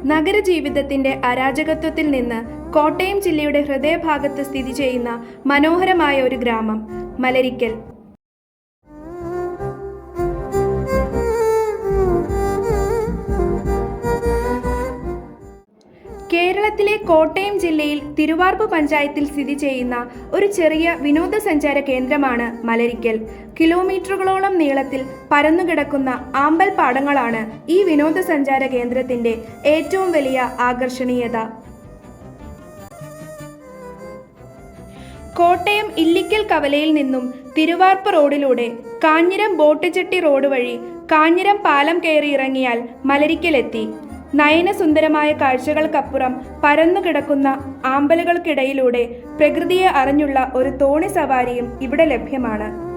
നഗരജീവിതത്തിന്റെ അരാജകത്വത്തിൽ നിന്ന് കോട്ടയം ജില്ലയുടെ ഹൃദയഭാഗത്ത് സ്ഥിതി ചെയ്യുന്ന മനോഹരമായ ഒരു ഗ്രാമം മലരിക്കൽ. കേരളത്തിലെ കോട്ടയം ജില്ലയിൽ തിരുവാർപ്പ് പഞ്ചായത്തിൽ സ്ഥിതി ചെയ്യുന്ന ഒരു ചെറിയ വിനോദസഞ്ചാര കേന്ദ്രമാണ് മലരിക്കൽ. കിലോമീറ്ററുകളോളം നീളത്തിൽ പരന്നുകിടക്കുന്ന ആമ്പൽ പാടങ്ങളാണ് ഈ വിനോദസഞ്ചാര കേന്ദ്രത്തിന്റെ ഏറ്റവും വലിയ ആകർഷണീയത. കോട്ടയം ഇല്ലിക്കൽ കവലയിൽ നിന്നും തിരുവാർപ്പ് റോഡിലൂടെ കാഞ്ഞിരം ബോട്ടുചെട്ടി റോഡ് വഴി കാഞ്ഞിരം പാലം കയറി ഇറങ്ങിയാൽ മലരിക്കലെത്തി. നയനസുന്ദരമായ കാഴ്ചകൾക്കപ്പുറം പരന്നുകിടക്കുന്ന ആമ്പലുകൾക്കിടയിലൂടെ പ്രകൃതിയെ അറിഞ്ഞുള്ള ഒരു തോണി സവാരിയും ഇവിടെ ലഭ്യമാണ്.